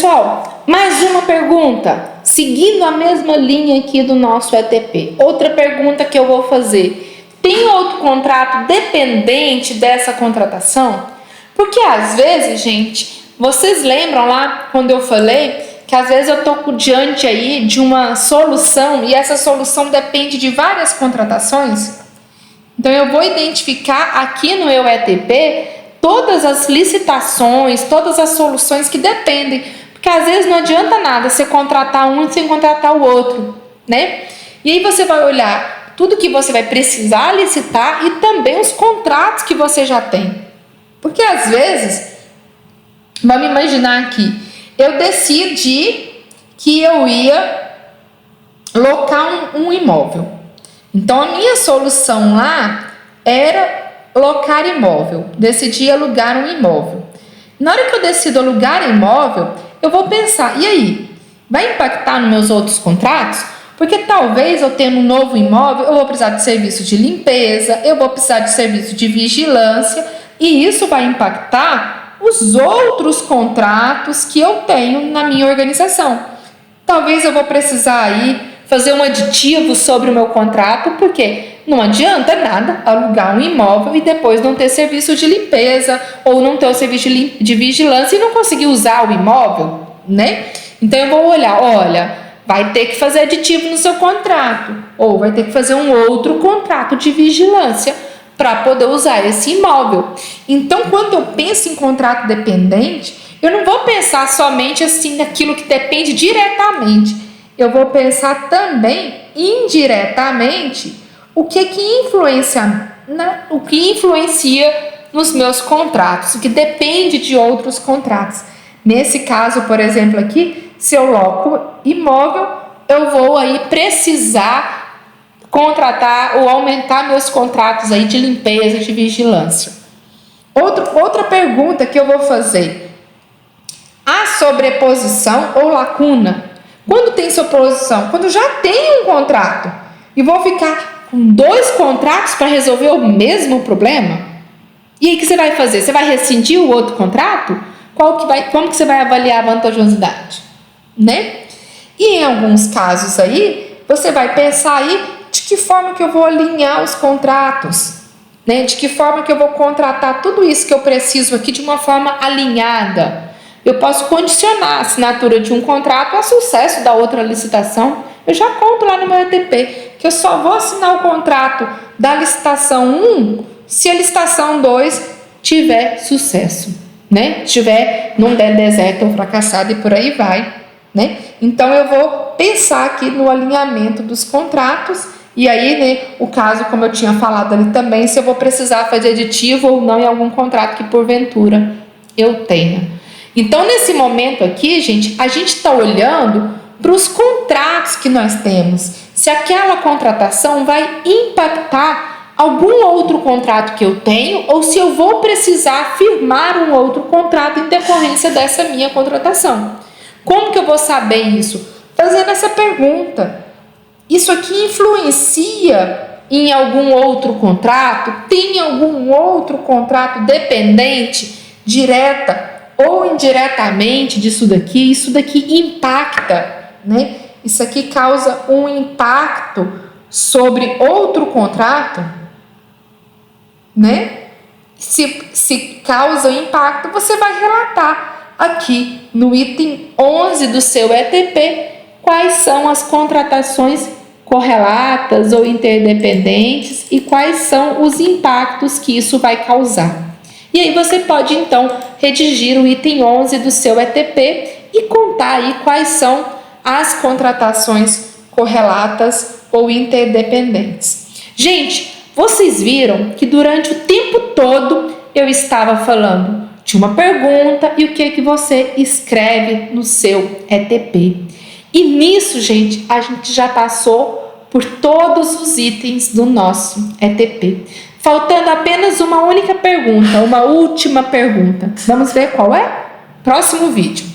Pessoal, mais uma pergunta, seguindo a mesma linha aqui do nosso ETP. Outra pergunta que eu vou fazer: tem outro contrato dependente dessa contratação? Porque às vezes, gente, vocês lembram lá quando eu falei que às vezes eu estou diante aí de uma solução e essa solução depende de várias contratações? Então eu vou identificar aqui no meu ETP todas as licitações, todas as soluções que dependem, porque às vezes não adianta nada você contratar um sem contratar o outro, né? E aí você vai olhar tudo que você vai precisar licitar e também os contratos que você já tem. Porque às vezes, vamos imaginar aqui, eu decidi que eu ia locar um imóvel. Então a minha solução lá era locar imóvel, decidi alugar um imóvel. Na hora que eu decido alugar imóvel, eu vou pensar, e aí? Vai impactar nos meus outros contratos? Porque talvez eu tendo um novo imóvel, eu vou precisar de serviço de limpeza, eu vou precisar de serviço de vigilância, e isso vai impactar os outros contratos que eu tenho na minha organização. Talvez eu vou precisar aí fazer um aditivo sobre o meu contrato, porque não adianta nada alugar um imóvel e depois não ter serviço de limpeza ou não ter o serviço de vigilância e não conseguir usar o imóvel, né? Então eu vou olhar, olha, vai ter que fazer aditivo no seu contrato ou vai ter que fazer um outro contrato de vigilância para poder usar esse imóvel. Então, quando eu penso em contrato dependente, eu não vou pensar somente assim naquilo que depende diretamente. Eu vou pensar também indiretamente o que influencia, o que influencia nos meus contratos, o que depende de outros contratos. Nesse caso, por exemplo, aqui, se eu loco imóvel, eu vou aí precisar contratar ou aumentar meus contratos aí de limpeza, de vigilância. Outra pergunta que eu vou fazer: há sobreposição ou lacuna? Quando tem sobreposição? Quando eu já tenho um contrato e vou ficar com 2 contratos para resolver o mesmo problema? E aí o que você vai fazer? Você vai rescindir o outro contrato? Como que você vai avaliar a vantajosidade? Né? E em alguns casos aí, você vai pensar aí de que forma que eu vou alinhar os contratos, né? De que forma que eu vou contratar tudo isso que eu preciso aqui de uma forma alinhada. Eu posso condicionar a assinatura de um contrato ao sucesso da outra licitação. Eu já conto lá no meu ETP que eu só vou assinar o contrato da licitação 1 se a licitação 2 tiver sucesso, né? Não der deserto ou fracassado e por aí vai, né? Então eu vou pensar aqui no alinhamento dos contratos e aí, né, o caso, como eu tinha falado ali também, se eu vou precisar fazer aditivo ou não em algum contrato que porventura eu tenha. Então, nesse momento aqui, gente, a gente está olhando para os contratos que nós temos. Se aquela contratação vai impactar algum outro contrato que eu tenho ou se eu vou precisar firmar um outro contrato em decorrência dessa minha contratação. Como que eu vou saber isso? Fazendo essa pergunta. Isso aqui influencia em algum outro contrato? Tem algum outro contrato dependente, direta ou indiretamente disso daqui? Isso daqui impacta, né? Isso aqui causa um impacto sobre outro contrato, né? Se causa um impacto, você vai relatar aqui no item 11 do seu ETP quais são as contratações correlatas ou interdependentes e quais são os impactos que isso vai causar. E aí você pode, então, redigir o item 11 do seu ETP e contar aí quais são as contratações correlatas ou interdependentes. Gente, vocês viram que durante o tempo todo eu estava falando de uma pergunta e o que você escreve no seu ETP. E nisso, gente, a gente já passou por todos os itens do nosso ETP. Faltando apenas uma única pergunta, uma última pergunta. Vamos ver qual é? Próximo vídeo.